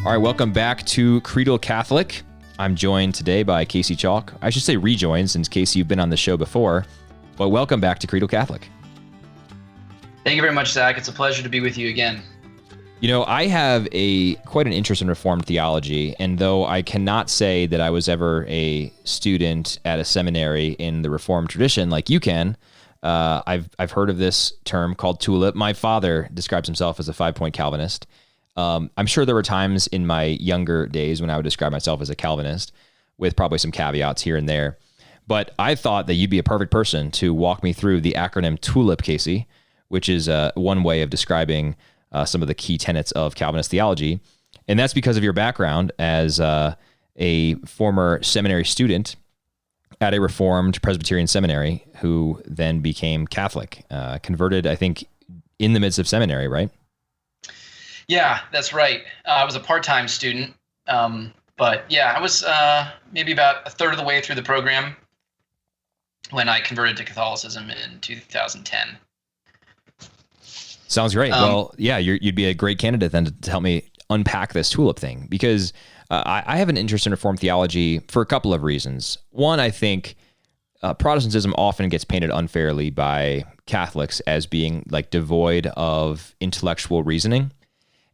All right, welcome back to Creedal Catholic. I'm joined today by Casey Chalk. I should say rejoined, since Casey, you've been on the show before, but welcome back to Creedal Catholic. Thank you very much, Zach. It's a pleasure to be with you again. You know, I have quite an interest in Reformed theology, and though I cannot say that I was ever a student at a seminary in the Reformed tradition like you can, I've heard of this term called TULIP. My father describes himself as a 5-point Calvinist. I'm sure there were times in my younger days when I would describe myself as a Calvinist, with probably some caveats here and there. But I thought that you'd be a perfect person to walk me through the acronym TULIP, Casey, which is one way of describing some of the key tenets of Calvinist theology. And that's because of your background as a former seminary student at a Reformed Presbyterian seminary who then became Catholic, converted, I think, in the midst of seminary, right? Yeah, that's right. I was a part-time student, but yeah, I was maybe about a third of the way through the program when I converted to Catholicism in 2010. Sounds great. Well, yeah, you'd be a great candidate then to help me unpack this TULIP thing, because I have an interest in Reformed theology for a couple of reasons. One, I think Protestantism often gets painted unfairly by Catholics as being like devoid of intellectual reasoning.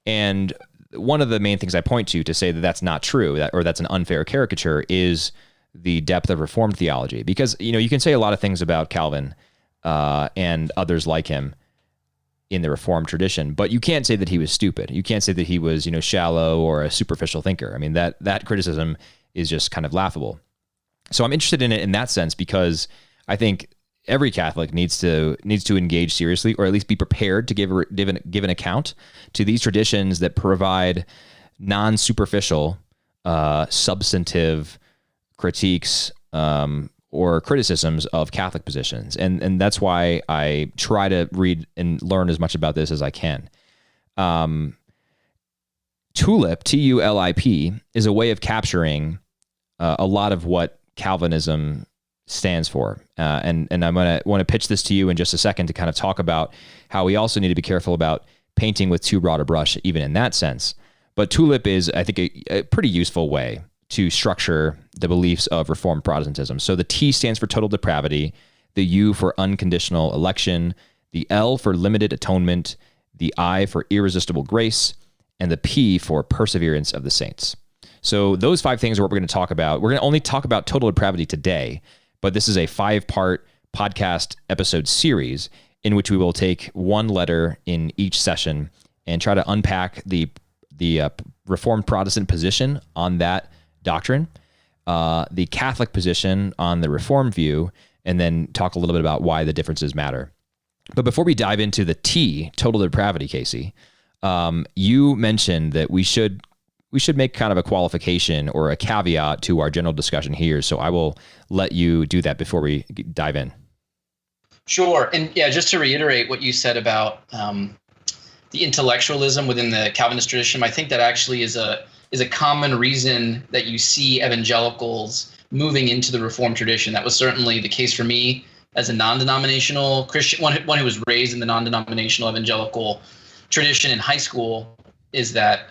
And one of the main things I point to say that that's not true, or that's an unfair caricature, is the depth of Reformed theology. Because, you know, you can say a lot of things about Calvin and others like him in the Reformed tradition, but you can't say that he was stupid. You can't say that he was, shallow or a superficial thinker. I mean, that criticism is just kind of laughable. So I'm interested in it in that sense, because I think every Catholic needs to engage seriously, or at least be prepared to give an account to these traditions that provide non-superficial, substantive critiques or criticisms of Catholic positions, and that's why I try to read and learn as much about this as I can. TULIP, T-U-L-I-P, is a way of capturing a lot of what Calvinism stands for. And I'm going to want to pitch this to you in just a second to kind of talk about how we also need to be careful about painting with too broad a brush, even in that sense. But TULIP is, I think, a pretty useful way to structure the beliefs of Reformed Protestantism. So the T stands for total depravity, the U for unconditional election, the L for limited atonement, the I for irresistible grace, and the P for perseverance of the saints. So those 5 things are what we're going to talk about. We're going to only talk about total depravity today, but this is a 5-part podcast episode series in which we will take one letter in each session and try to unpack the Reformed Protestant position on that doctrine, the Catholic position on the Reformed view, and then talk a little bit about why the differences matter. But before we dive into the T, total depravity, Casey, you mentioned that we should make kind of a qualification or a caveat to our general discussion here. So I will let you do that before we dive in. Sure. And yeah, just to reiterate what you said about the intellectualism within the Calvinist tradition, I think that actually is a common reason that you see evangelicals moving into the Reformed tradition. That was certainly the case for me as a non-denominational Christian, one who was raised in the non-denominational evangelical tradition in high school, is that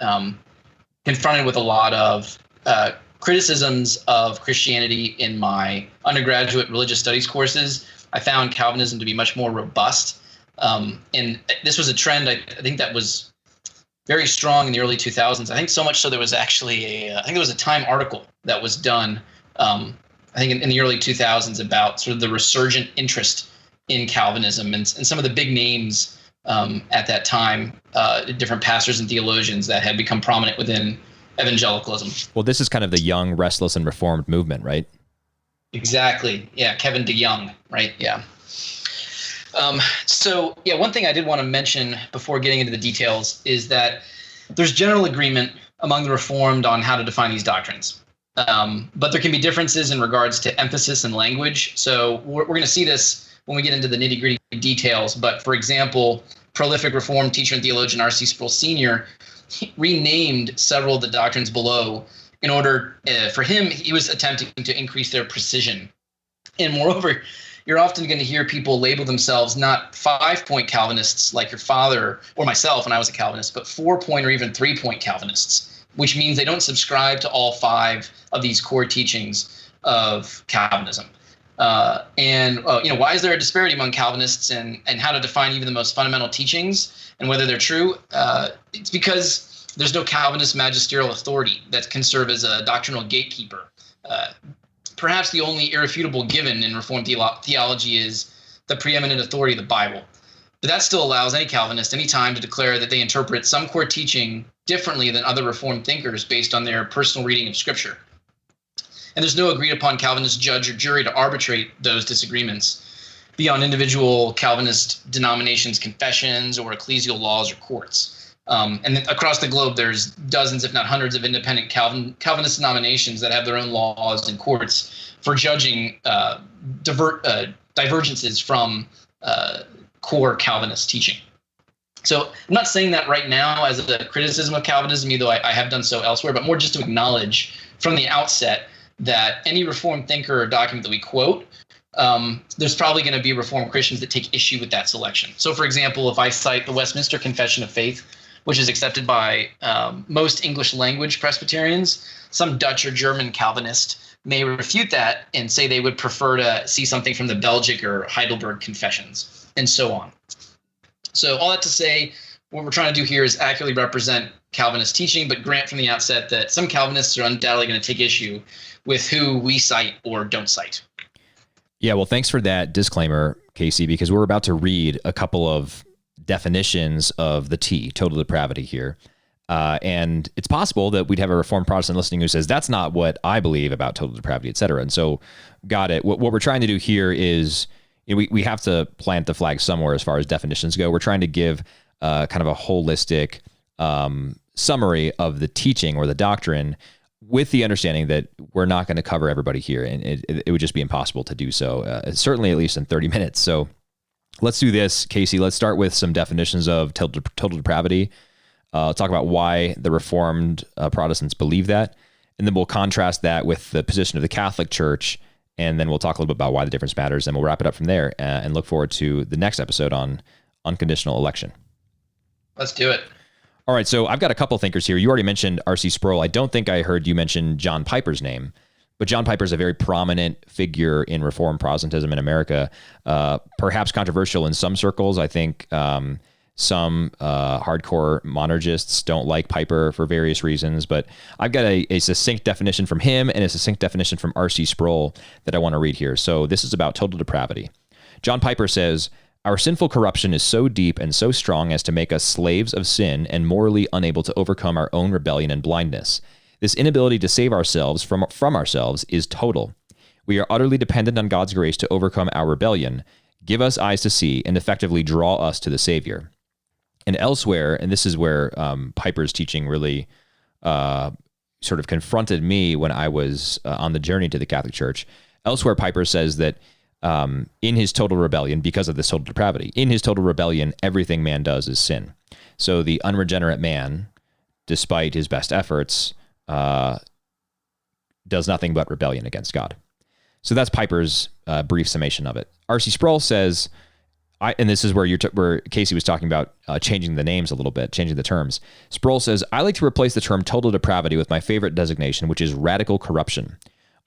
confronted with a lot of criticisms of Christianity in my undergraduate religious studies courses, I found Calvinism to be much more robust. And this was a trend, I think, that was very strong in the early 2000s. I think so much so there was actually I think there was a Time article that was done, I think in the early 2000s, about sort of the resurgent interest in Calvinism and some of the big names at that time, different pastors and theologians that had become prominent within evangelicalism. Well, this is kind of the young, restless, and reformed movement, right? Exactly. Yeah, Kevin DeYoung, right? Yeah. So, yeah, one thing I did want to mention before getting into the details is that there's general agreement among the Reformed on how to define these doctrines. But there can be differences in regards to emphasis and language. So we're going to see this when we get into the nitty-gritty details. But for example, prolific Reformed teacher and theologian R.C. Sproul Sr. renamed several of the doctrines below in order, for him, he was attempting to increase their precision. And moreover, you're often going to hear people label themselves not 5-point Calvinists like your father or myself when I was a Calvinist, but 4-point or even 3-point Calvinists. which means they don't subscribe to all 5 of these core teachings of Calvinism. Why is there a disparity among Calvinists and how to define even the most fundamental teachings and whether they're true? It's because there's no Calvinist magisterial authority that can serve as a doctrinal gatekeeper. Perhaps the only irrefutable given in Reformed theology is the preeminent authority of the Bible. But that still allows any Calvinist any time to declare that they interpret some core teaching differently than other Reformed thinkers based on their personal reading of Scripture. And there's no agreed upon Calvinist judge or jury to arbitrate those disagreements beyond individual Calvinist denominations' confessions or ecclesial laws or courts. And across the globe, there's dozens, if not hundreds, of independent Calvinist denominations that have their own laws and courts for judging divergences from core Calvinist teaching. So I'm not saying that right now as a criticism of Calvinism, though I have done so elsewhere, but more just to acknowledge from the outset that any Reformed thinker or document that we quote, there's probably going to be Reformed Christians that take issue with that selection. So, for example, if I cite the Westminster Confession of Faith, which is accepted by most English language Presbyterians, some Dutch or German Calvinist may refute that and say they would prefer to see something from the Belgic or Heidelberg confessions, and so on. So all that to say, what we're trying to do here is accurately represent Calvinist teaching, but grant from the outset that some Calvinists are undoubtedly going to take issue with who we cite or don't cite. Yeah, well, thanks for that disclaimer, Casey, because we're about to read a couple of definitions of the T, total depravity here. And it's possible that we'd have a Reformed Protestant listening who says, that's not what I believe about total depravity, et cetera. And so, got it. What we're trying to do here is, we have to plant the flag somewhere as far as definitions go. We're trying to give kind of a holistic summary of the teaching or the doctrine, with the understanding that we're not going to cover everybody here, and it would just be impossible to do so, certainly at least in 30 minutes. So let's do this, Casey. Let's start with some definitions of total depravity. Talk about why the Reformed Protestants believe that, and then we'll contrast that with the position of the Catholic Church, and then we'll talk a little bit about why the difference matters, and we'll wrap it up from there and look forward to the next episode on unconditional election. Let's do it. All right, so I've got a couple thinkers here. You already mentioned R.C. Sproul. I don't think I heard you mention John Piper's name, but John Piper is a very prominent figure in Reformed Protestantism in America, perhaps controversial in some circles. I think some hardcore monergists don't like Piper for various reasons, but I've got a succinct definition from him and a succinct definition from R.C. Sproul that I want to read here. So this is about total depravity. John Piper says, "Our sinful corruption is so deep and so strong as to make us slaves of sin and morally unable to overcome our own rebellion and blindness. This inability to save ourselves from ourselves is total. We are utterly dependent on God's grace to overcome our rebellion, give us eyes to see, and effectively draw us to the Savior." And elsewhere, and this is where Piper's teaching really sort of confronted me when I was on the journey to the Catholic Church. Elsewhere, Piper says that in his total rebellion, because of this total depravity, in his total rebellion, everything man does is sin. So the unregenerate man, despite his best efforts, does nothing but rebellion against God. So that's Piper's brief summation of it. R.C. Sproul says, and this is where where Casey was talking about changing the names a little bit, changing the terms. Sproul says, "I like to replace the term total depravity with my favorite designation, which is radical corruption.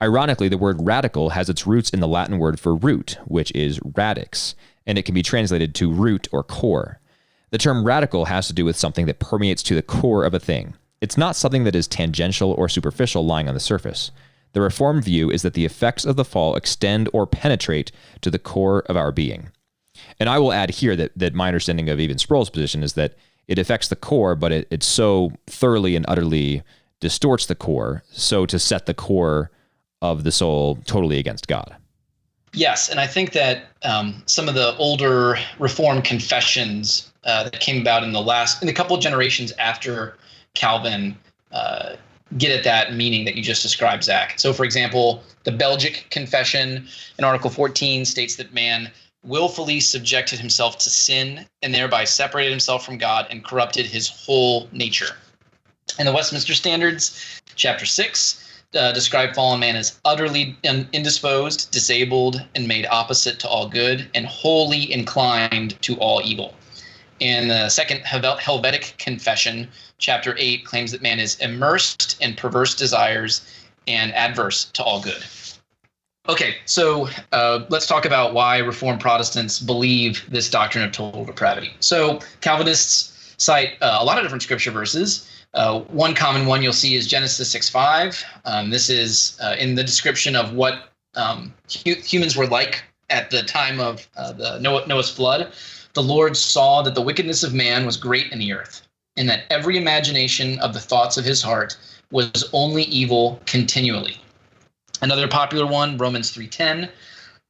Ironically, the word radical has its roots in the Latin word for root, which is radix, and it can be translated to root or core. The term radical has to do with something that permeates to the core of a thing. It's not something that is tangential or superficial lying on the surface. The Reformed view is that the effects of the fall extend or penetrate to the core of our being." And I will add here that my understanding of even Sproul's position is that it affects the core, but it so thoroughly and utterly distorts the core, so to set the core of the soul totally against God. Yes, and I think that some of the older Reformed confessions that came about in the couple of generations after Calvin get at that meaning that you just described, Zach. So, for example, the Belgic Confession in Article 14 states that man willfully subjected himself to sin and thereby separated himself from God and corrupted his whole nature. And the Westminster Standards, Chapter 6, describe fallen man as utterly indisposed, disabled, and made opposite to all good, and wholly inclined to all evil. And the second Helvetic Confession, chapter 8, claims that man is immersed in perverse desires and adverse to all good. Okay, so let's talk about why Reformed Protestants believe this doctrine of total depravity. So Calvinists cite a lot of different scripture verses. One common one you'll see is Genesis 6:5. This is in the description of what humans were like at the time of the Noah's flood. The Lord saw that the wickedness of man was great in the earth, and that every imagination of the thoughts of his heart was only evil continually. Another popular one, Romans 3:10.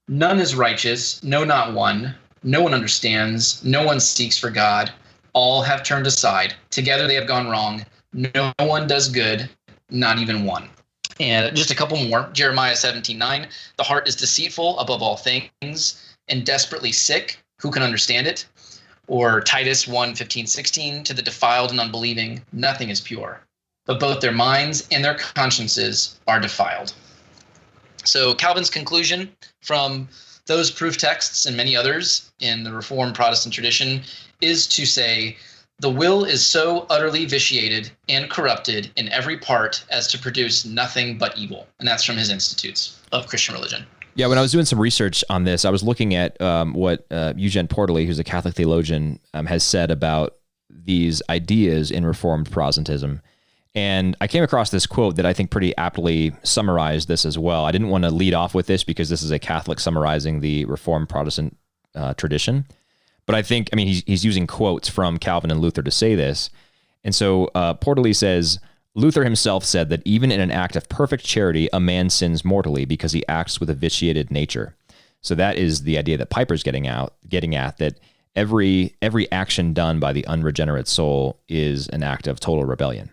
None is righteous, no, not one. No one understands, no one seeks for God. All have turned aside. Together they have gone wrong. No one does good, not even one. And just a couple more. Jeremiah 17:9. The heart is deceitful above all things and desperately sick. Who can understand it? Or Titus 1:15-16. To the defiled and unbelieving, nothing is pure, but both their minds and their consciences are defiled. So Calvin's conclusion from those proof texts and many others in the Reformed Protestant tradition is to say, the will is so utterly vitiated and corrupted in every part as to produce nothing but evil. And that's from his Institutes of Christian Religion. Yeah, when I was doing some research on this, I was looking at what Eugene Portally, who's a Catholic theologian, has said about these ideas in Reformed Protestantism. And I came across this quote that I think pretty aptly summarized this as well. I didn't want to lead off with this because this is a Catholic summarizing the Reformed Protestant tradition. But I think, he's using quotes from Calvin and Luther to say this. And so Portally says, Luther himself said that even in an act of perfect charity, a man sins mortally because he acts with a vitiated nature. So that is the idea that Piper's getting at, that every action done by the unregenerate soul is an act of total rebellion.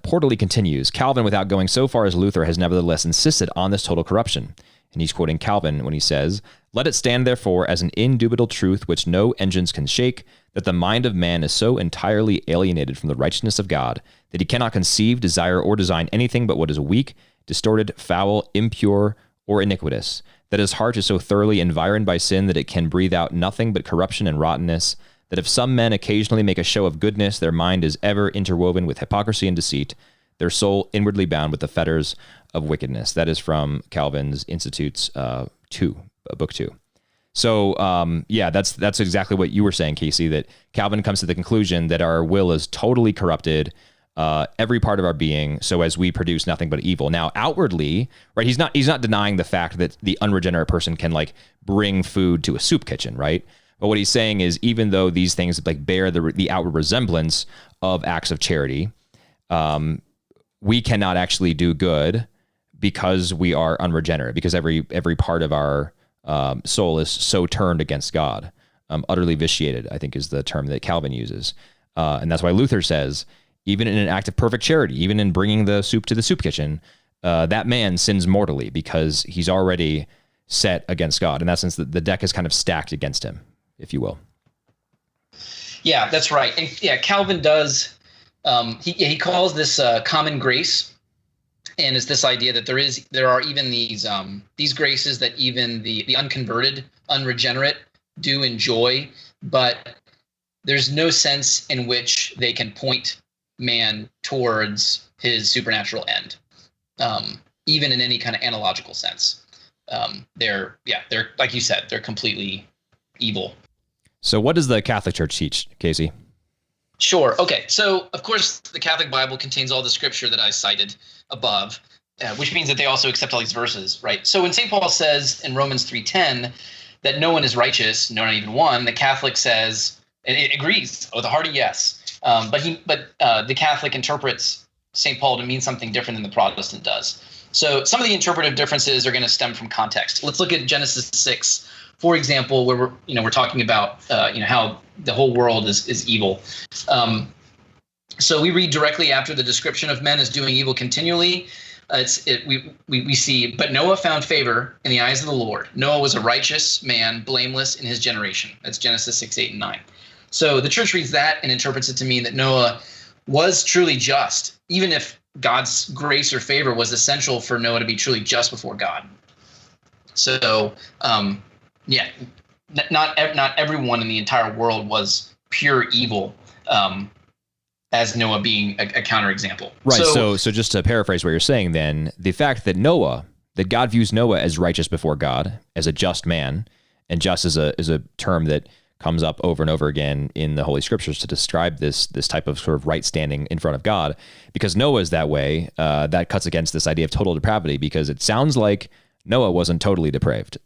Portally continues, Calvin, without going so far as Luther, has nevertheless insisted on this total corruption. And he's quoting Calvin when he says, let it stand therefore as an indubitable truth which no engines can shake, that the mind of man is so entirely alienated from the righteousness of God that he cannot conceive, desire, or design anything but what is weak, distorted, foul, impure, or iniquitous, that his heart is so thoroughly environed by sin that it can breathe out nothing but corruption and rottenness, that if some men occasionally make a show of goodness, their mind is ever interwoven with hypocrisy and deceit, their soul inwardly bound with the fetters of wickedness. That is from Calvin's Institutes 2, book 2. So, that's exactly what you were saying, Casey, that Calvin comes to the conclusion that our will is totally corrupted, every part of our being, so as we produce nothing but evil. Now, outwardly, right, he's not denying the fact that the unregenerate person can, bring food to a soup kitchen, right? But what he's saying is, even though these things bear the outward resemblance of acts of charity, we cannot actually do good because we are unregenerate, because every part of our soul is so turned against God, utterly vitiated, I think is the term that Calvin uses. And that's why Luther says, even in an act of perfect charity, even in bringing the soup to the soup kitchen, that man sins mortally because he's already set against God. In that sense, the deck is kind of stacked against him, if you will. Yeah, that's right. And yeah, Calvin does, he calls this common grace. And it's this idea that there are even these graces that even the unconverted, unregenerate do enjoy, but there's no sense in which they can point man towards his supernatural end, even in any kind of analogical sense. They're like you said, they're completely evil. So what does the Catholic Church teach, Casey? Sure. Okay. So, of course, the Catholic Bible contains all the scripture that I cited above, which means that they also accept all these verses, right? So when St. Paul says in Romans 3:10 that no one is righteous, no, not even one, the Catholic says, and it agrees with a hearty yes. But the Catholic interprets St. Paul to mean something different than the Protestant does. So some of the interpretive differences are going to stem from context. Let's look at Genesis 6, for example, where we're talking about how the whole world is evil. So we read directly after the description of men as doing evil continually. We see, but Noah found favor in the eyes of the Lord. Noah was a righteous man, blameless in his generation. That's Genesis 6, 8, and 9. So the church reads that and interprets it to mean that Noah was truly just, even if God's grace or favor was essential for Noah to be truly just before God. So, not everyone in the entire world was pure evil, as Noah being a counterexample. Right. So just to paraphrase what you're saying, then the fact that God views Noah as righteous before God, as a just man, and just is a term that comes up over and over again in the Holy Scriptures to describe this type of sort of right standing in front of God, because Noah is that way. That cuts against this idea of total depravity, because it sounds like Noah wasn't totally depraved.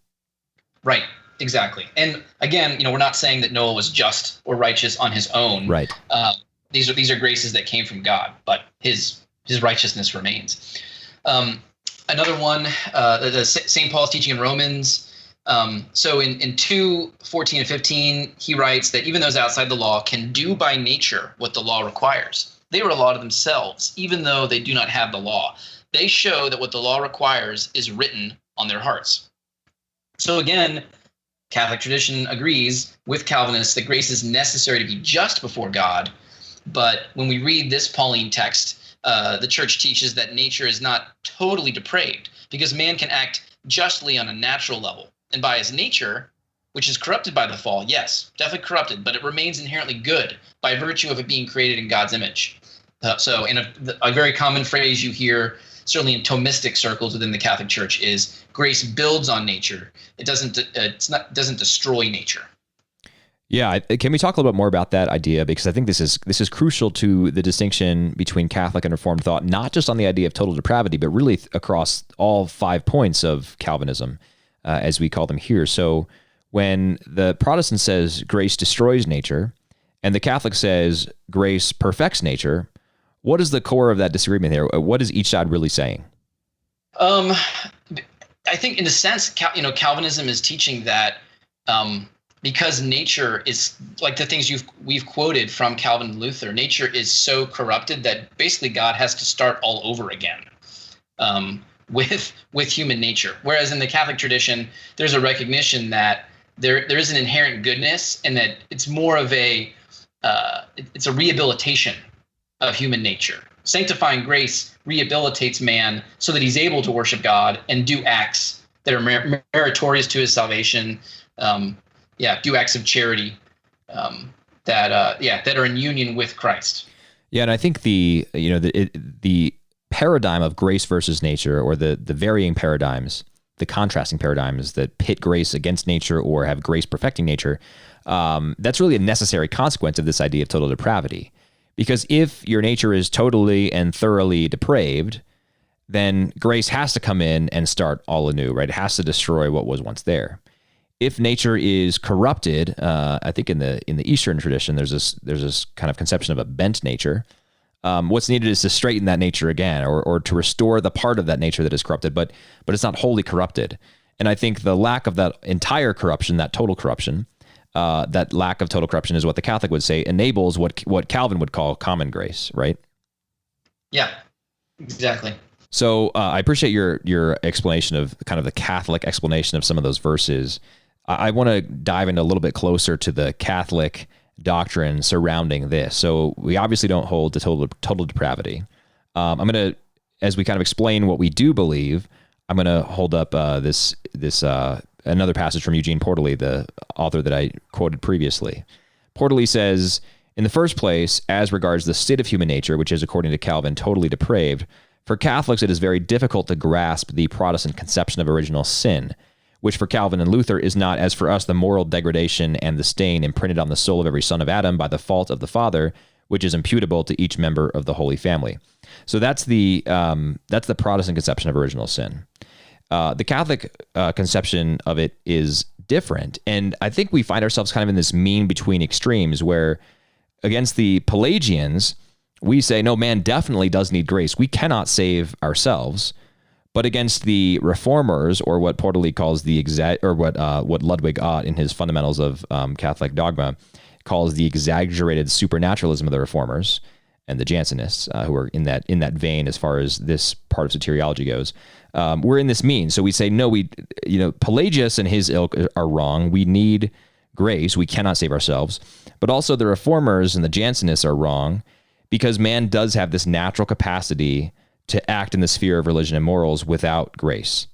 Right. Exactly. And again, we're not saying that Noah was just or righteous on his own. Right. These are graces that came from God, but his righteousness remains. Another one, St. Paul's teaching in Romans. So in 2:14 and 15, he writes that even those outside the law can do by nature what the law requires. They are a law to themselves, even though they do not have the law. They show that what the law requires is written on their hearts. So again, Catholic tradition agrees with Calvinists that grace is necessary to be just before God. But when we read this Pauline text, the church teaches that nature is not totally depraved, because man can act justly on a natural level. And by his nature, which is corrupted by the fall, yes, definitely corrupted, but it remains inherently good by virtue of it being created in God's image. So in a very common phrase you hear, certainly in Thomistic circles within the Catholic Church, is grace builds on nature. It doesn't destroy nature. Yeah, can we talk a little bit more about that idea? Because I think this is crucial to the distinction between Catholic and Reformed thought, not just on the idea of total depravity, but really across all 5 points of Calvinism, as we call them here. So when the Protestant says grace destroys nature, and the Catholic says grace perfects nature, what is the core of that disagreement there? What is each side really saying? I think in a sense, Calvinism is teaching that because nature is like the things we've quoted from Calvin and Luther, nature is so corrupted that basically God has to start all over again with human nature. Whereas in the Catholic tradition, there's a recognition that there is an inherent goodness, and that it's more of it's a rehabilitation of human nature. Sanctifying grace rehabilitates man so that he's able to worship God and do acts that are meritorious to his salvation. Do acts of charity that are in union with Christ. Yeah, and I think the paradigm of grace versus nature, or the varying paradigms, the contrasting paradigms that pit grace against nature or have grace perfecting nature, that's really a necessary consequence of this idea of total depravity. Because if your nature is totally and thoroughly depraved, then grace has to come in and start all anew, right? It has to destroy what was once there. If nature is corrupted, I think in the Eastern tradition, there's this kind of conception of a bent nature. What's needed is to straighten that nature again, or to restore the part of that nature that is corrupted, but it's not wholly corrupted. And I think the lack of that entire corruption, that total corruption, that lack of total corruption is what the Catholic would say enables what Calvin would call common grace, right? Yeah, exactly. So I appreciate your explanation of kind of the Catholic explanation of some of those verses. I want to dive into a little bit closer to the Catholic doctrine surrounding this. So we obviously don't hold to total depravity. I'm going to, as we kind of explain what we do believe, I'm going to hold up this another passage from Eugene Portally, the author that I quoted previously. Portally says, in the first place, as regards the state of human nature, which is, according to Calvin, totally depraved, for Catholics it is very difficult to grasp the Protestant conception of original sin, which for Calvin and Luther is not, as for us, the moral degradation and the stain imprinted on the soul of every son of Adam by the fault of the Father, which is imputable to each member of the Holy Family. So that's the Protestant conception of original sin. The Catholic conception of it is different, and I think we find ourselves kind of in this mean between extremes, where against the Pelagians, we say, no, man definitely does need grace. We cannot save ourselves. But against the Reformers, or what Portally calls what Ludwig Ott in his Fundamentals of Catholic Dogma calls the exaggerated supernaturalism of the Reformers and the Jansenists, who are in that vein as far as this part of soteriology goes, we're in this mean. So we say, no, Pelagius and his ilk are wrong. We need grace. We cannot save ourselves. But also the Reformers and the Jansenists are wrong, because man does have this natural capacity to act in the sphere of religion and morals without grace.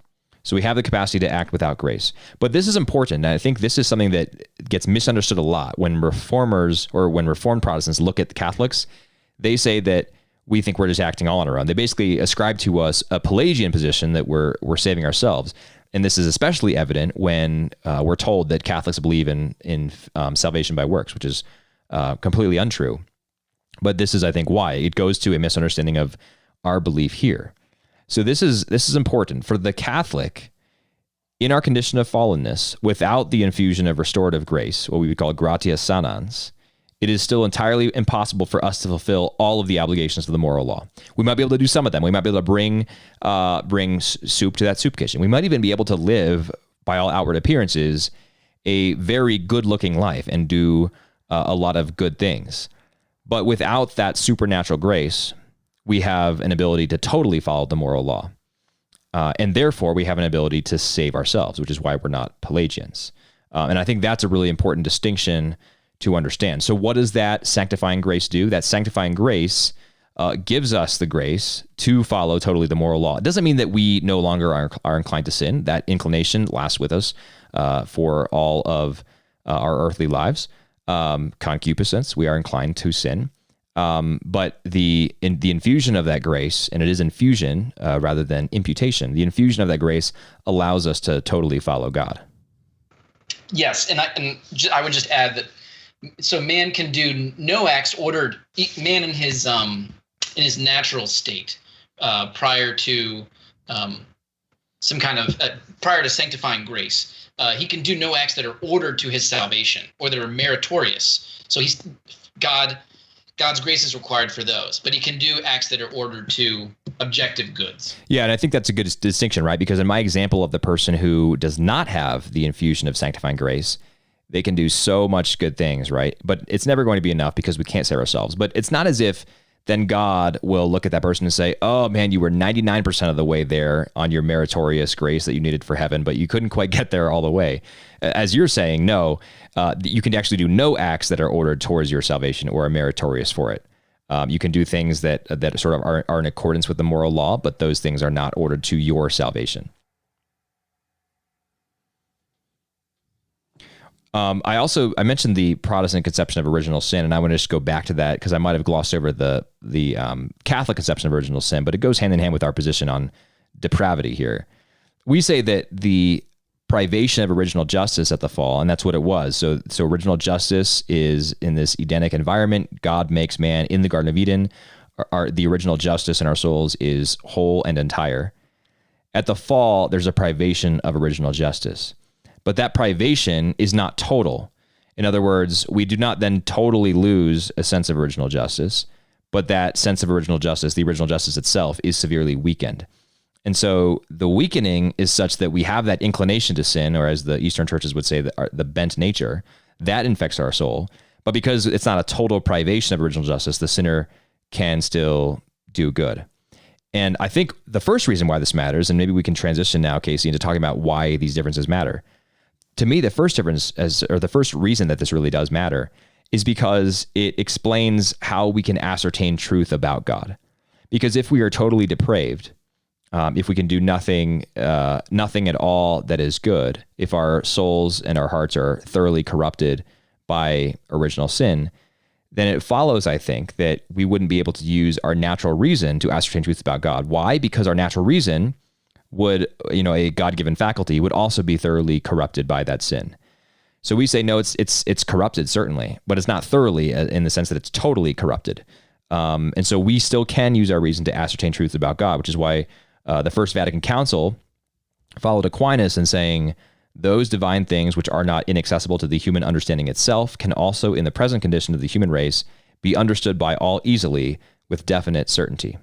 So we have the capacity to act without grace. But this is important, and I think this is something that gets misunderstood a lot when reformers or when Reformed Protestants look at the Catholics. They say that we think we're just acting all on our own. They basically ascribe to us a Pelagian position that we're saving ourselves. And this is especially evident when we're told that Catholics believe in salvation by works, which is completely untrue. But this is, I think, why. It goes to a misunderstanding of our belief here. So this is important. For the Catholic, in our condition of fallenness, without the infusion of restorative grace, what we would call gratia sanans, it is still entirely impossible for us to fulfill all of the obligations of the moral law. We might be able to do some of them. We might be able to bring soup to that soup kitchen. We might even be able to live, by all outward appearances, a very good-looking life and do a lot of good things. But without that supernatural grace, we have an ability to totally follow the moral law. And therefore, we have an ability to save ourselves, which is why we're not Pelagians. And I think that's a really important distinction to understand. So what does that sanctifying grace do? That sanctifying grace gives us the grace to follow totally the moral law. It doesn't mean that we no longer are inclined to sin. That inclination lasts with us for all of our earthly lives. Concupiscence, we are inclined to sin. But the infusion of that grace, and it is infusion rather than imputation, the infusion of that grace allows us to totally follow God. Yes, and I would just add that, so man can do no acts ordered, man in his natural state prior to some kind of prior to sanctifying grace. He can do no acts that are ordered to his salvation or that are meritorious. So God's grace is required for those, but he can do acts that are ordered to objective goods. Yeah, and I think that's a good distinction, right? Because in my example of the person who does not have the infusion of sanctifying grace, they can do so much good things, right? But it's never going to be enough because we can't save ourselves. But it's not as if then God will look at that person and say, oh man, you were 99% of the way there on your meritorious grace that you needed for heaven, but you couldn't quite get there all the way. As you're saying, no, you can actually do no acts that are ordered towards your salvation or are meritorious for it. You can do things that sort of are in accordance with the moral law, but those things are not ordered to your salvation. I mentioned the Protestant conception of original sin, and I want to just go back to that because I might have glossed over the Catholic conception of original sin, but it goes hand in hand with our position on depravity here. We say that the privation of original justice at the fall, and that's what it was. So original justice is in this Edenic environment. God makes man in the Garden of Eden. The original justice in our souls is whole and entire. At the fall, there's a privation of original justice. But that privation is not total. In other words, we do not then totally lose a sense of original justice, but that sense of original justice, the original justice itself, is severely weakened. And so the weakening is such that we have that inclination to sin, or as the Eastern churches would say, the bent nature, that infects our soul. But because it's not a total privation of original justice, the sinner can still do good. And I think the first reason why this matters, and maybe we can transition now, Casey, into talking about why these differences matter. To me, the first difference, or the first reason that this really does matter, is because it explains how we can ascertain truth about God. Because if we are totally depraved, if we can do nothing at all that is good, if our souls and our hearts are thoroughly corrupted by original sin, then it follows, I think, that we wouldn't be able to use our natural reason to ascertain truth about God. Why? Because our natural reason would, a God-given faculty would also be thoroughly corrupted by that sin. So we say, no, it's corrupted, certainly, but it's not thoroughly in the sense that it's totally corrupted. And so we still can use our reason to ascertain truth about God, which is why the First Vatican Council followed Aquinas in saying, those divine things which are not inaccessible to the human understanding itself can also, in the present condition of the human race, be understood by all easily with definite certainty.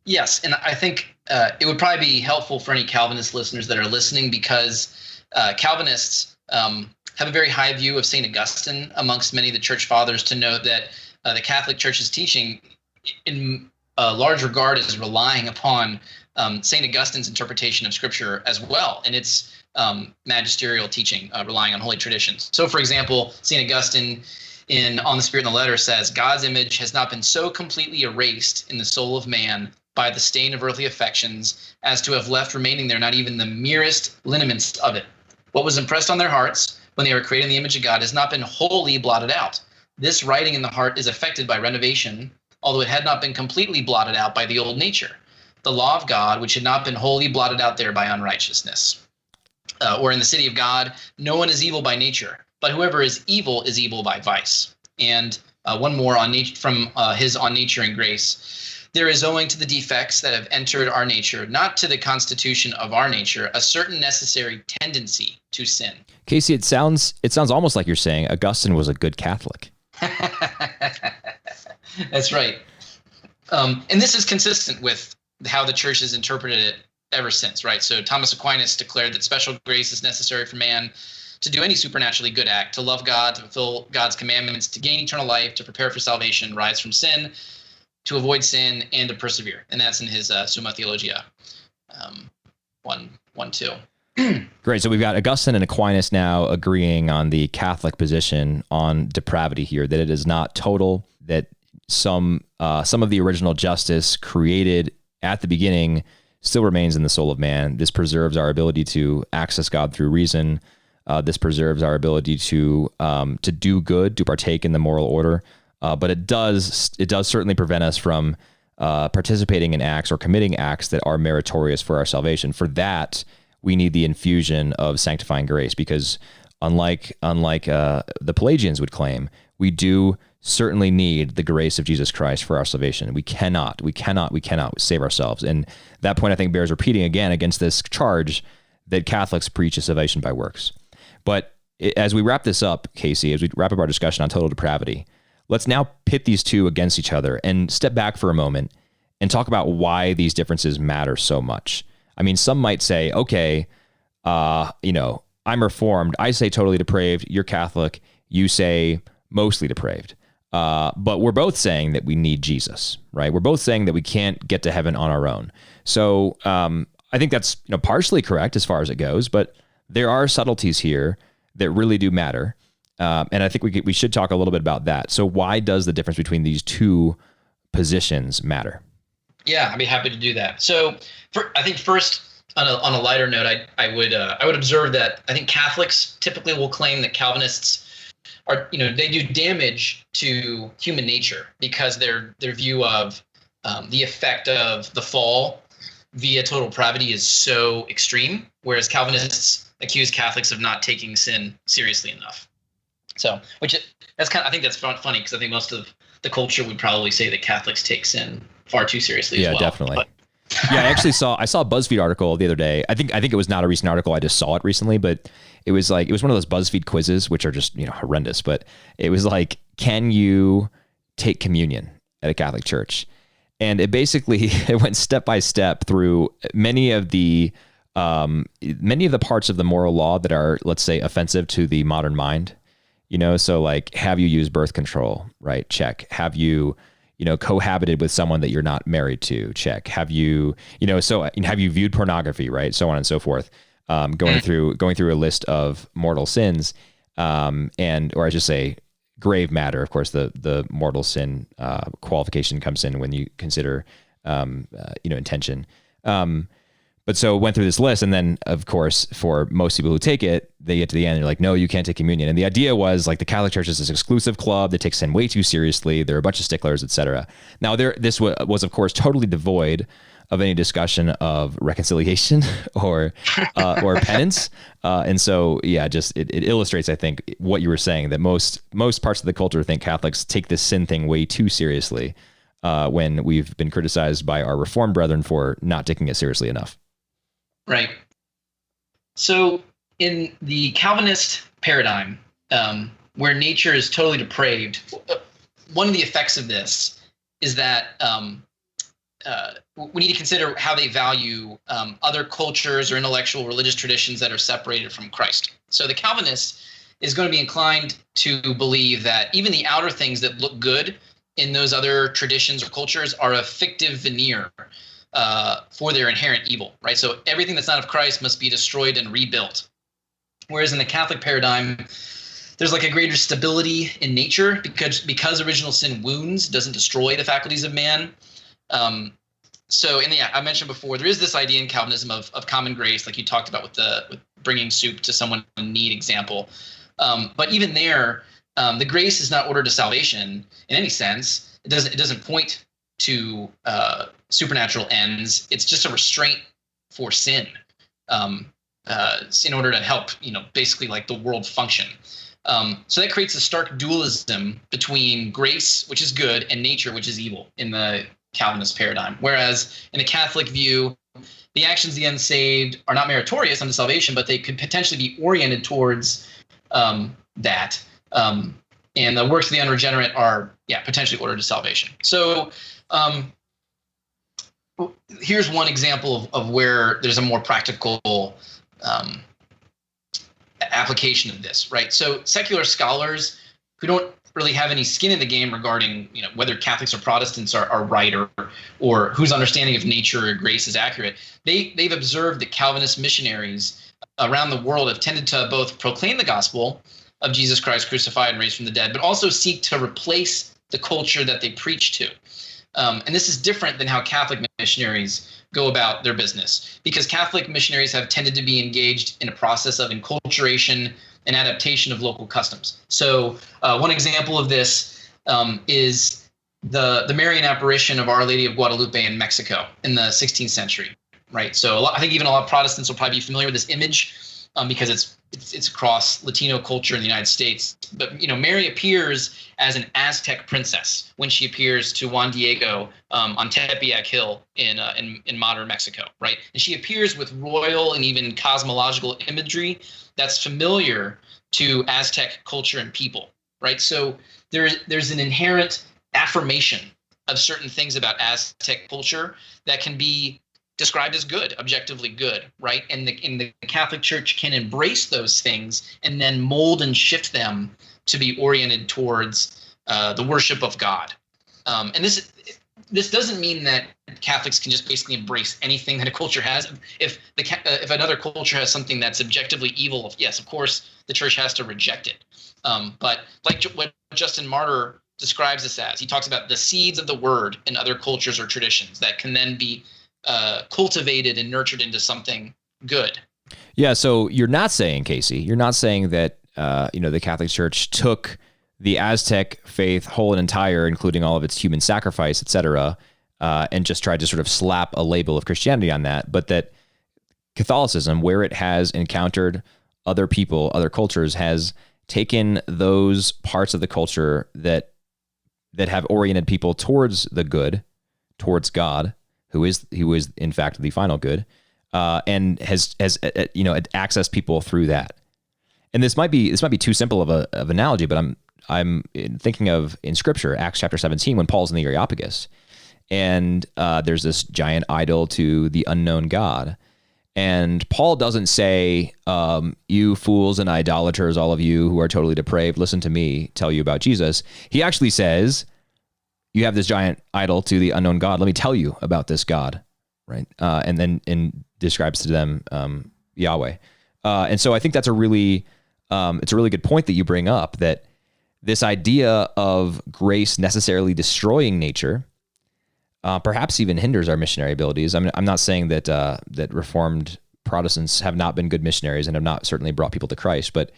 Yes, and I think it would probably be helpful for any Calvinist listeners that are listening, because Calvinists have a very high view of St. Augustine amongst many of the church fathers, to note that the Catholic Church's teaching in a large regard is relying upon St. Augustine's interpretation of Scripture as well, and its magisterial teaching, relying on holy traditions. So, for example, St. Augustine in On the Spirit and the Letter says, God's image has not been so completely erased in the soul of man by the stain of earthly affections, as to have left remaining there not even the merest lineaments of it. What was impressed on their hearts when they were created in the image of God has not been wholly blotted out. This writing in the heart is affected by renovation, although it had not been completely blotted out by the old nature, the law of God, which had not been wholly blotted out there by unrighteousness. Or in the city of God, no one is evil by nature, but whoever is evil by vice. And one more on from his On Nature and Grace. There is, owing to the defects that have entered our nature, not to the constitution of our nature, a certain necessary tendency to sin. Casey, it sounds almost like you're saying Augustine was a good Catholic. That's right. And this is consistent with how the church has interpreted it ever since, right? So Thomas Aquinas declared that special grace is necessary for man to do any supernaturally good act, to love God, to fulfill God's commandments, to gain eternal life, to prepare for salvation, rise from sin, to avoid sin, and to persevere. And that's in his Summa Theologia 1:2. Great. So we've got Augustine and Aquinas now agreeing on the Catholic position on depravity here, that it is not total, that some of the original justice created at the beginning still remains in the soul of man. This preserves our ability to access God through reason. This preserves our ability to do good, to partake in the moral order. But it does certainly prevent us from participating in acts or committing acts that are meritorious for our salvation. For that, we need the infusion of sanctifying grace, because unlike the Pelagians would claim, we do certainly need the grace of Jesus Christ for our salvation. We cannot save ourselves. And that point, I think, bears repeating again against this charge that Catholics preach a salvation by works. But as we wrap this up, Casey, as we wrap up our discussion on total depravity, let's now pit these two against each other and step back for a moment and talk about why these differences matter so much. I mean, some might say, okay, I'm Reformed. I say totally depraved. You're Catholic. You say mostly depraved. But we're both saying that we need Jesus, right? We're both saying that we can't get to heaven on our own. So I think that's partially correct as far as it goes, but there are subtleties here that really do matter. And I think we should talk a little bit about that. So why does the difference between these two positions matter? Yeah, I'd be happy to do that. So I think first, on a lighter note, I would observe that I think Catholics typically will claim that Calvinists are, they do damage to human nature because their view of the effect of the fall via total depravity is so extreme, whereas Calvinists accuse Catholics of not taking sin seriously enough. So, I think that's funny, because I think most of the culture would probably say that Catholics take sin far too seriously as well. Yeah, definitely. Yeah, I saw a BuzzFeed article the other day. I think it was not a recent article. I just saw it recently, but it was one of those BuzzFeed quizzes, which are just, horrendous. But it was like, can you take communion at a Catholic church? And it went step by step through many of the parts of the moral law that are, let's say, offensive to the modern mind. So like, have you used birth control? Right. Check. Have you, cohabited with someone that you're not married to? Check. Have you, have you viewed pornography? Right. So on and so forth. Going through a list of mortal sins, or I should say grave matter. Of course, the mortal sin qualification comes in when you consider, intention. But so went through this list, and then of course, for most people who take it, they get to the end and they're like, no, you can't take communion. And the idea was like, the Catholic Church is this exclusive club that takes sin way too seriously. There are a bunch of sticklers, etc. Now this was of course totally devoid of any discussion of reconciliation or penance. And so, yeah, just it illustrates, I think, what you were saying, that most parts of the culture think Catholics take this sin thing way too seriously, when we've been criticized by our Reformed brethren for not taking it seriously enough. Right. So in the Calvinist paradigm, where nature is totally depraved, one of the effects of this is that we need to consider how they value other cultures or intellectual religious traditions that are separated from Christ. So the Calvinist is going to be inclined to believe that even the outer things that look good in those other traditions or cultures are a fictive veneer for their inherent evil, right? So everything that's not of Christ must be destroyed and rebuilt. Whereas in the Catholic paradigm, there's like a greater stability in nature because original sin wounds, doesn't destroy the faculties of man. So I mentioned before, there is this idea in Calvinism of common grace, like you talked about with bringing soup to someone in need example. But even there, the grace is not ordered to salvation in any sense. It doesn't point to supernatural ends. It's just a restraint for sin, in order to help, basically like the world function. So that creates a stark dualism between grace, which is good, and nature, which is evil in the Calvinist paradigm. Whereas in the Catholic view, the actions of the unsaved are not meritorious unto salvation, but they could potentially be oriented towards that. And the works of the unregenerate are, potentially ordered to salvation. So here's one example of where there's a more practical application of this, right? So secular scholars who don't really have any skin in the game regarding, whether Catholics or Protestants are right or whose understanding of nature or grace is accurate, they've observed that Calvinist missionaries around the world have tended to both proclaim the gospel of Jesus Christ crucified and raised from the dead, but also seek to replace the culture that they preach to. And this is different than how Catholic missionaries go about their business, because Catholic missionaries have tended to be engaged in a process of enculturation and adaptation of local customs. So one example of this is the Marian apparition of Our Lady of Guadalupe in Mexico in the 16th century, right? So I think even a lot of Protestants will probably be familiar with this image because it's across Latino culture in the United States. But Mary appears as an Aztec princess when she appears to Juan Diego on Tepeyac Hill in modern Mexico, right? And she appears with royal and even cosmological imagery that's familiar to Aztec culture and people, right? So there's an inherent affirmation of certain things about Aztec culture that can be described as good, objectively good, right? And the Catholic Church can embrace those things and then mold and shift them to be oriented towards the worship of God. And this doesn't mean that Catholics can just basically embrace anything that a culture has. If another culture has something that's objectively evil, yes, of course, the Church has to reject it. But like what Justin Martyr describes this as, he talks about the seeds of the word in other cultures or traditions that can then be cultivated and nurtured into something good. Yeah, so you're not saying, Casey, that the Catholic Church took the Aztec faith whole and entire, including all of its human sacrifice, etc., and just tried to sort of slap a label of Christianity on that, but that Catholicism, where it has encountered other people, other cultures, has taken those parts of the culture that have oriented people towards the good, towards God, who is in fact the final good, and has accessed people through that. And this might be too simple of an analogy, but I'm thinking of in Scripture, Acts chapter 17, when Paul's in the Areopagus, and there's this giant idol to the unknown God, and Paul doesn't say, "You fools and idolaters, all of you who are totally depraved, listen to me tell you about Jesus." He actually says, "You have this giant idol to the unknown God. Let me tell you about this God," right? And then describes to them Yahweh. And so I think that's it's a really good point that you bring up, that this idea of grace necessarily destroying nature perhaps even hinders our missionary abilities. I mean, I'm not saying that Reformed Protestants have not been good missionaries and have not certainly brought people to Christ, but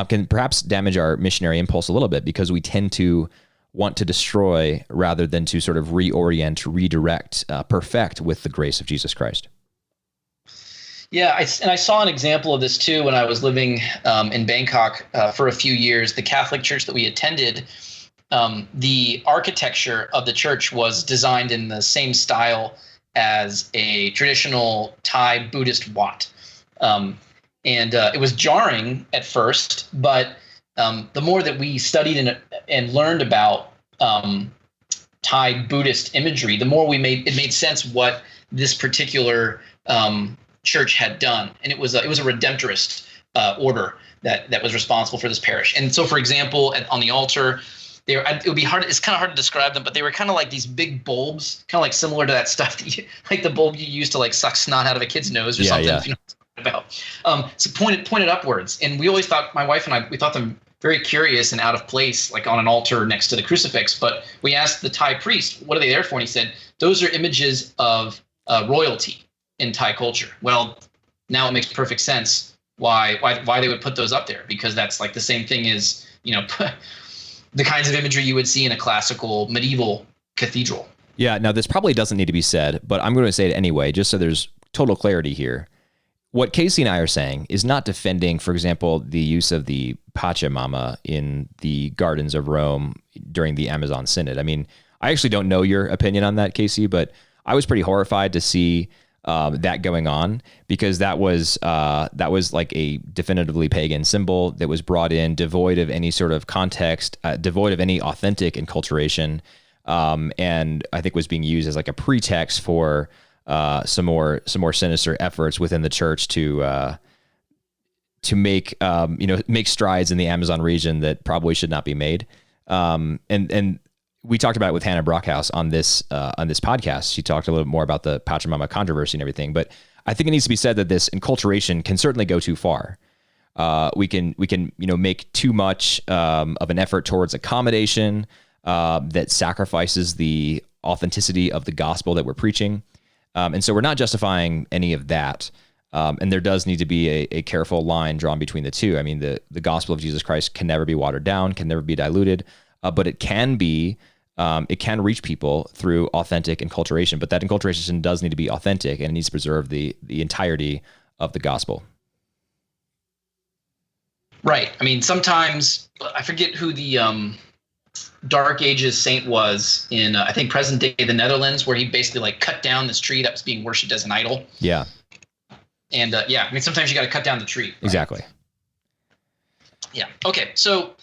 can perhaps damage our missionary impulse a little bit, because we tend to want to destroy rather than to sort of reorient, redirect, perfect with the grace of Jesus Christ. Yeah, I saw an example of this too when I was living in Bangkok for a few years. The Catholic church that we attended, the architecture of the church was designed in the same style as a traditional Thai Buddhist Wat. And it was jarring at first, but the more that we studied and learned about Thai Buddhist imagery, the more it made sense what this particular church had done, and it was a redemptorist order that was responsible for this parish. And so, for example, on the altar, it would be hard. It's kind of hard to describe them, but they were kind of like these big bulbs, kind of like similar to that stuff like the bulb you use to like suck snot out of a kid's nose or something. Yeah. If you know what I'm talking about. So pointed upwards, and we always thought, my wife and I, we thought them very curious and out of place, like on an altar next to the crucifix. But we asked the Thai priest, what are they there for? And he said, those are images of royalty in Thai culture. Well, now it makes perfect sense why they would put those up there, because that's like the same thing as, the kinds of imagery you would see in a classical medieval cathedral. Yeah, now this probably doesn't need to be said, but I'm going to say it anyway, just so there's total clarity here. What Casey and I are saying is not defending, for example, the use of the Pachamama in the gardens of Rome during the Amazon Synod. I mean, I actually don't know your opinion on that, Casey, but I was pretty horrified to see that going on, because that was like a definitively pagan symbol that was brought in devoid of any sort of context, devoid of any authentic enculturation, and I think was being used as like a pretext for some more sinister efforts within the church to make make strides in the Amazon region that probably should not be made. And we talked about it with Hannah Brockhouse on this podcast. She talked a little bit more about the Pachamama controversy and everything, but I think it needs to be said that this enculturation can certainly go too far. We can make too much of an effort towards accommodation that sacrifices the authenticity of the gospel that we're preaching. And so we're not justifying any of that. And there does need to be a careful line drawn between the two. I mean, the gospel of Jesus Christ can never be watered down, can never be diluted, but it can be, it can reach people through authentic enculturation. But that enculturation does need to be authentic, and it needs to preserve the entirety of the gospel. Right. I mean, sometimes, I forget who the Dark Ages saint was in, I think, present day the Netherlands, where he basically like cut down this tree that was being worshipped as an idol. Yeah. And I mean, sometimes you got to cut down the tree. Right? Exactly. Yeah. Okay. So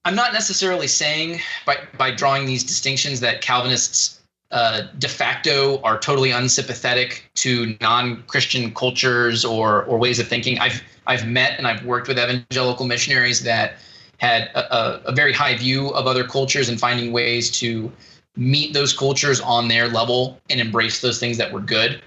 I'm not necessarily saying by drawing these distinctions that Calvinists de facto are totally unsympathetic to non-Christian cultures or ways of thinking. I've met and I've worked with evangelical missionaries that had a very high view of other cultures and finding ways to meet those cultures on their level and embrace those things that were good.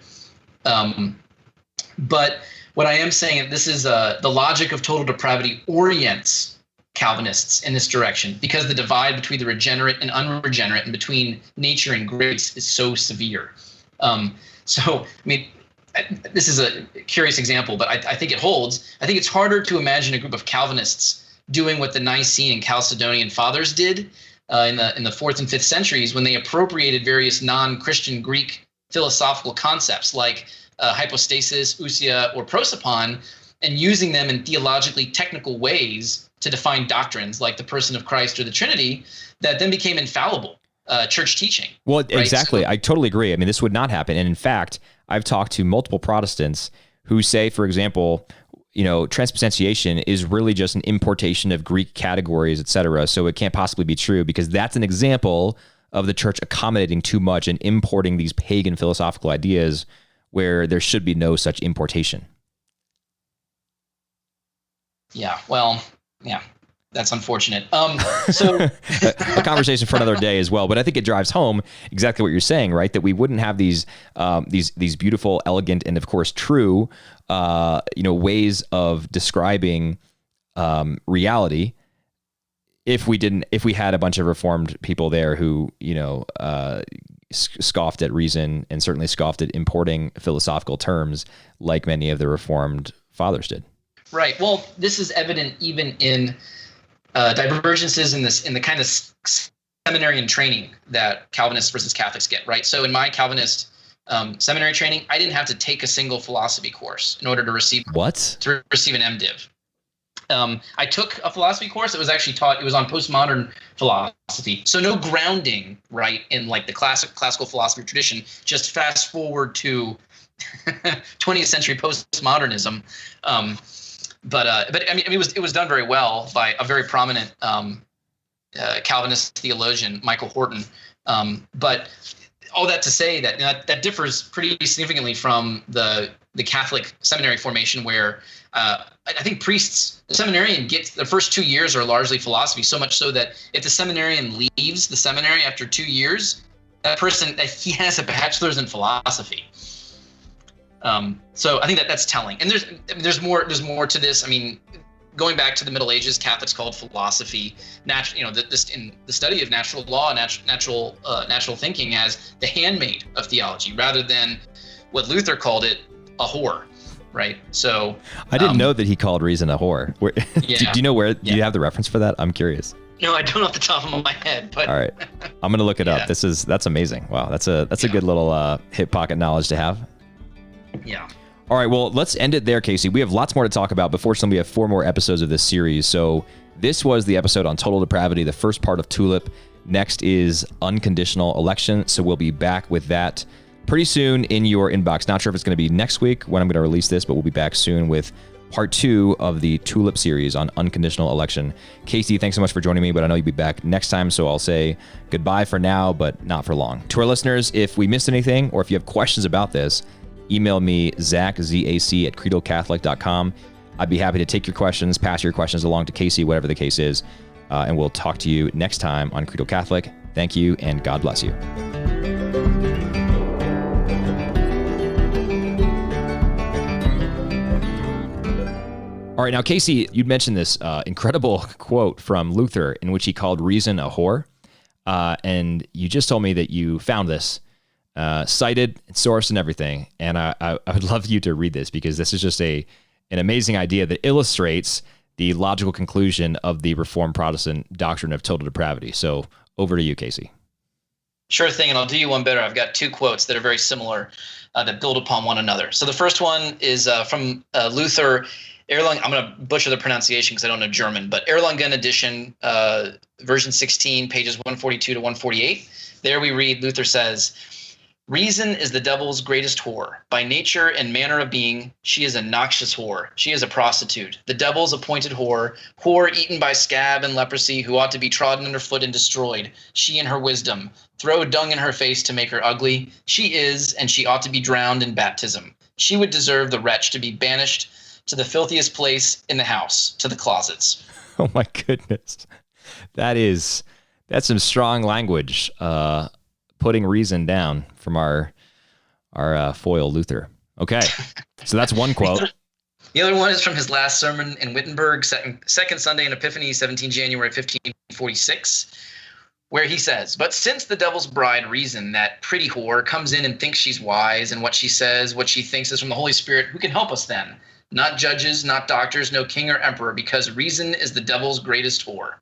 But what I am saying, this is the logic of total depravity orients Calvinists in this direction, because the divide between the regenerate and unregenerate and between nature and grace is so severe. So, I mean, this is a curious example, but I think it holds. I think it's harder to imagine a group of Calvinists doing what the Nicene and Chalcedonian fathers did in the 4th and 5th centuries, when they appropriated various non-Christian Greek philosophical concepts like hypostasis, ousia, or prosopon, and using them in theologically technical ways to define doctrines like the person of Christ or the Trinity that then became infallible church teaching. Well, right? Exactly. So, I totally agree. I mean, this would not happen. And in fact, I've talked to multiple Protestants who say, for example, transubstantiation is really just an importation of Greek categories, et cetera. So it can't possibly be true, because that's an example of the church accommodating too much and importing these pagan philosophical ideas where there should be no such importation. Yeah, well, yeah, that's unfortunate. So a conversation for another day as well, but I think it drives home exactly what you're saying, right? That we wouldn't have these beautiful, elegant, and of course true, ways of describing reality if we had a bunch of Reformed people there who, scoffed at reason and certainly scoffed at importing philosophical terms like many of the Reformed fathers did. Right. Well, this is evident even in divergences in the kind of seminarian training that Calvinists versus Catholics get. Right. So in my Calvinist seminary training, I didn't have to take a single philosophy course in order to receive an MDiv. I took a philosophy course that was actually taught. It was on postmodern philosophy. So no grounding, right, in like the classical philosophy tradition. Just fast forward to 20th century postmodernism. But I mean, it was done very well by a very prominent Calvinist theologian, Michael Horton. But all that to say that differs pretty significantly from the Catholic seminary formation, where I think priests, the seminarian gets the first 2 years are largely philosophy, so much so that if the seminarian leaves the seminary after 2 years, he has a bachelor's in philosophy. So I think that's telling. And there's more to this. I mean, going back to the Middle Ages, Catholics called philosophy, in the study of natural law, natural thinking, as the handmaid of theology, rather than what Luther called it, a whore, right? So I didn't know that he called reason a whore. Yeah. Do you know where? Do you have the reference for that? I'm curious. No, I don't off the top of my head. But all right, I'm gonna look it up. That's amazing. Wow, that's a good little hip pocket knowledge to have. Yeah. All right, well, let's end it there, Casey. We have lots more to talk about, but fortunately, we have 4 more episodes of this series. So this was the episode on total depravity, the first part of TULIP. Next is Unconditional Election. So we'll be back with that pretty soon in your inbox. Not sure if it's going to be next week when I'm going to release this, but we'll be back soon with part 2 of the TULIP series on Unconditional Election. Casey, thanks so much for joining me, but I know you'll be back next time, so I'll say goodbye for now, but not for long. To our listeners, if we missed anything or if you have questions about this, email me, Zach, Z-A-C, at credocatholic.com. I'd be happy to take your questions, pass your questions along to Casey, whatever the case is, and we'll talk to you next time on Credo Catholic. Thank you, and God bless you. All right, now, Casey, you'd mentioned this incredible quote from Luther in which he called reason a whore, and you just told me that you found this cited, sourced, and everything. And I would love you to read this because this is just an amazing idea that illustrates the logical conclusion of the Reformed Protestant doctrine of total depravity. So over to you, Casey. Sure thing, and I'll do you one better. I've got 2 quotes that are very similar that build upon one another. So the first one is from Luther, Erlangen. I'm going to butcher the pronunciation because I don't know German, but Erlangen edition, version 16, pages 142 to 148. There we read, Luther says, "Reason is the devil's greatest whore. By nature and manner of being, she is a noxious whore. She is a prostitute, the devil's appointed whore eaten by scab and leprosy, who ought to be trodden underfoot and destroyed. She and her wisdom throw dung in her face to make her ugly. She is, and she ought to be drowned in baptism. She would deserve the wretch to be banished to the filthiest place in the house, to the closets." Oh my goodness. That's some strong language. Putting reason down from our foil Luther. Okay, so that's one quote. The other one is from his last sermon in Wittenberg, second Sunday in Epiphany, 17 January 1546, where he says, "But since the devil's bride reason, that pretty whore, comes in and thinks she's wise, and what she says, what she thinks is from the Holy Spirit, who can help us then? Not judges, not doctors, no king or emperor, because reason is the devil's greatest whore."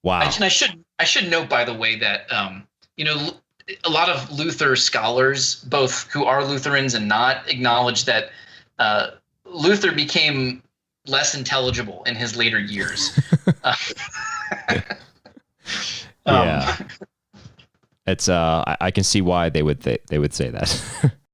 Wow. And I should note, by the way, that a lot of Luther scholars, both who are Lutherans and not, acknowledge that Luther became less intelligible in his later years. Yeah, it's I can see why they would say that.